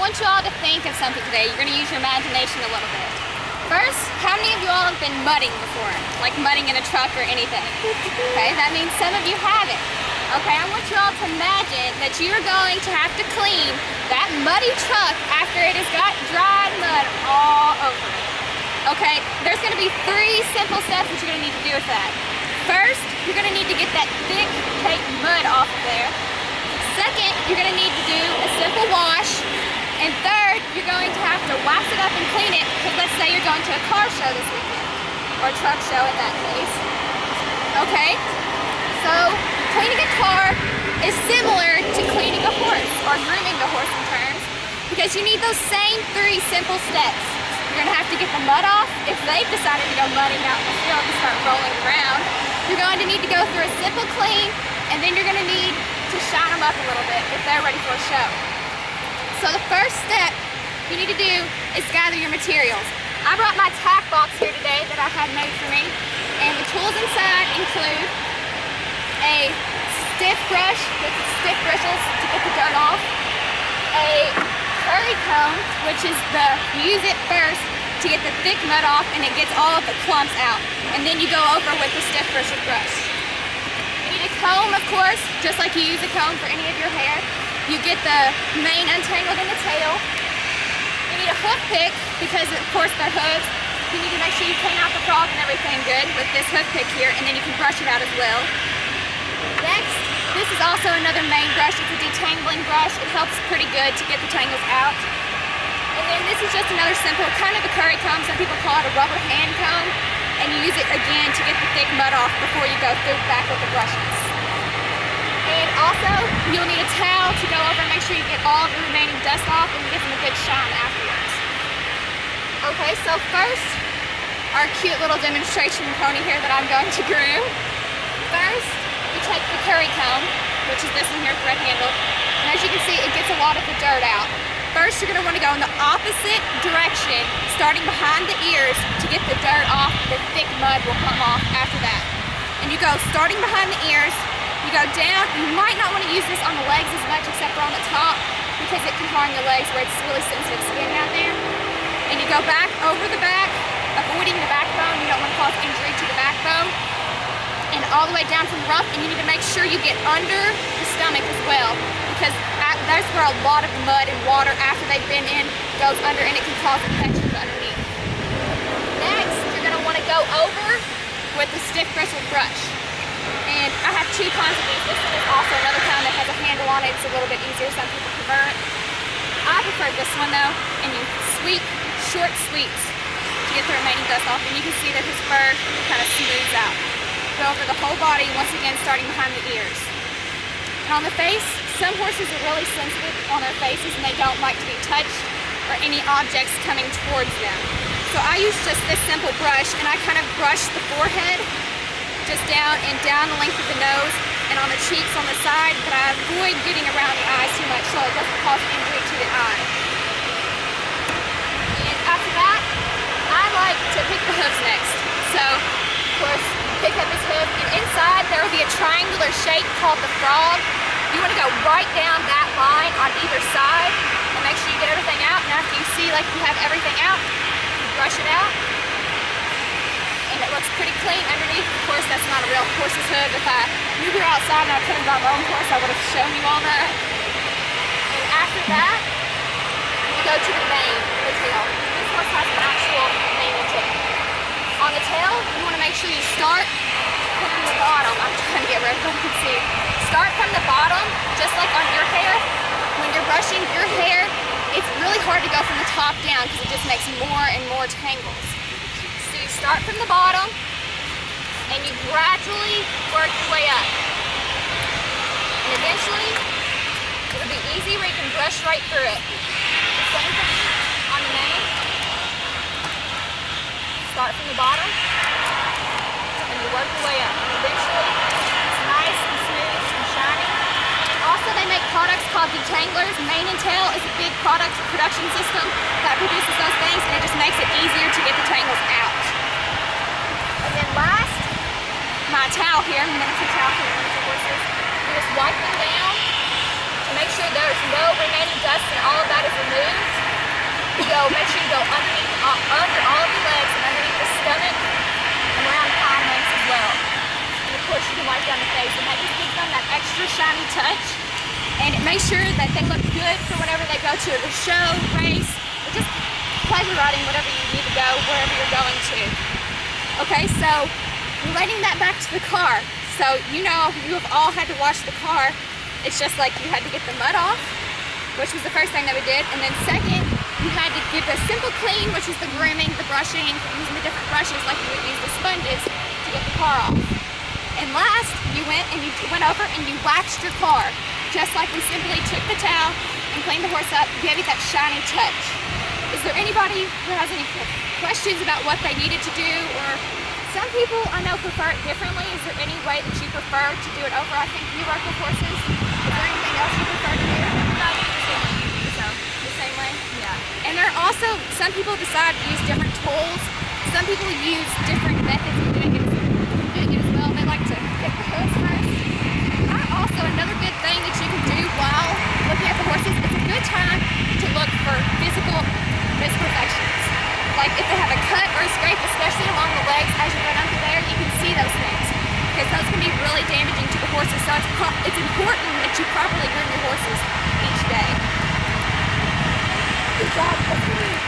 want you all to think of something today. You're going to use your imagination a little bit. First, how many of you all have been mudding before? Like mudding in a truck or anything? Okay, that means some of you haven't. Okay, I want you all to imagine that you're going to have to clean that muddy truck after it has got dried mud all over it. Okay, there's going to be 3 simple steps that you're going to need to do with that. First, you're going to need to get that thick, caked mud off of there. Second, you're going to need to do a simple wash. And third, you're going to have to wax it up and clean it, because let's say you're going to a car show this weekend, or a truck show in that case. Okay, so cleaning a car is similar to cleaning a horse, or grooming the horse in terms, because you need those same 3 simple steps. You're going to have to get the mud off. If they've decided to go mudding out in the field and start rolling around, you're going to need to go through a simple clean, and then you're going to need to shine them up a little bit if they're ready for a show. So the first step you need to do is gather your materials. I brought my tack box here today that I had made for me, and the tools inside include a stiff brush with stiff bristles to get the dirt off, a curry comb, which is you use it first to get the thick mud off and it gets all of the clumps out, and then you go over with the stiff bristle brush. You need a comb, of course, just like you use a comb for any of your hair. You get the mane untangled in the tail. You need a hoof pick because, of course, they're hooves. You need to make sure you clean out the frog and everything good with this hoof pick here, and then you can brush it out as well. Next, this is also another mane brush. It's a detangling brush. It helps pretty good to get the tangles out. And then this is just another simple, kind of a curry comb. Some people call it a rubber hand comb. And you use it again to get the thick mud off before you go through back with the brushes. And also, you'll need a towel to go over and make sure you get all of the remaining dust off and give them a good shine afterwards. Okay, so first, our cute little demonstration pony here that I'm going to groom. First, you take the curry comb, which is this one here, thread handled, and as you can see, it gets a lot of the dirt out. First, you're going to want to go in the opposite direction, starting behind the ears to get the dirt off. The thick mud will come off after that. And you go starting behind the ears, you go down. You might not want to use this on the legs as much except for on the top, because it can harm your legs where it's really sensitive skin down there. And you go back over the back, avoiding the backbone. You don't want to cause injury to the backbone. And all the way down from the rump, and you need to make sure you get under the stomach as well, because that's where a lot of the mud and water after they've been in goes under, and it can cause infections underneath. Next, you're going to want to go over with the stiff bristle brush. And I have 2 kinds of these. This one is also another kind that has a handle on it. It's a little bit easier. Some people prefer it. I prefer this one though. And you sweep, short sweeps to get the remaining dust off. And you can see that his fur kind of smooths out. Go over the whole body, once again starting behind the ears. And on the face, some horses are really sensitive on their faces and they don't like to be touched or any objects coming towards them. So I use just this simple brush, and I kind of brush the forehead just down and down the length of the nose and on the cheeks on the side, but I avoid getting around the eyes too much so it doesn't cause injury to the eye. And after that, I like to pick the hooves next. So, of course, pick up his hoof, and inside there will be a triangular shape called the frog. You want to go right down that line on either side and make sure you get everything out. And after you see like you have everything out, you brush it out. And it looks pretty clean underneath. Of course, that's not a real horse's hoof. If I knew we were outside and I couldn't have got my own horse, I would have shown you all that. And after that, you go to the mane, the tail. This horse has an actual mane and tail. On the tail, you want to make sure you start from the bottom. I'm trying to get rid of what you can see. Start from the bottom, just like on your hair. When you're brushing your hair, it's really hard to go from the top down because it just makes more and more tangles. So you start from the bottom, and you gradually work your way up. And eventually, it'll be easy where you can brush right through it. The same thing on the mane. Start from the bottom, and you work your way up. And eventually, it's nice and smooth and shiny. Also, they make products called detanglers. Mane and Tail is a big product production system that produces those things, and it just makes it easier to get the tangles out. And then last, my towel here, miniature towel for miniature horses. You just wipe them down to make sure there's no remaining dust and all of that is removed. make sure you go underneath, under all of your legs and underneath the stomach and around the hind legs as well. And of course you can wipe down the face, and that just gives them that extra shiny touch. And it makes sure that they look good for whenever they go to a show, race, or just pleasure riding, whatever you need to go, wherever you're going to. Okay, so relating that back to the car. So you know you have all had to wash the car. It's just like you had to get the mud off, which was the first thing that we did. And then second, you had to give a simple clean, which was the grooming, the brushing, using the different brushes like you would use the sponges to get the car off. And last, you went over and you waxed your car. Just like we simply took the towel and cleaned the horse up, gave it that shiny touch. Is there anybody who has any questions about what they needed to do? Or some people I know prefer it differently. Is there any way that you prefer to do it over? I think you work with horses. Is there anything else you prefer to do? No, I think the same way. Yeah. And there are also, some people decide to use different tools. Some people use different methods of doing it as well. They like to get the hooves first. Also, another good thing that you can do while looking at the horses, it's a good time to look for physical misperfections. Like if they have a cut or a scrape, especially along the legs as you go down through there, you can see those things. Because those can be really damaging to the horses. So it's important that you properly groom your horses each day. Good job.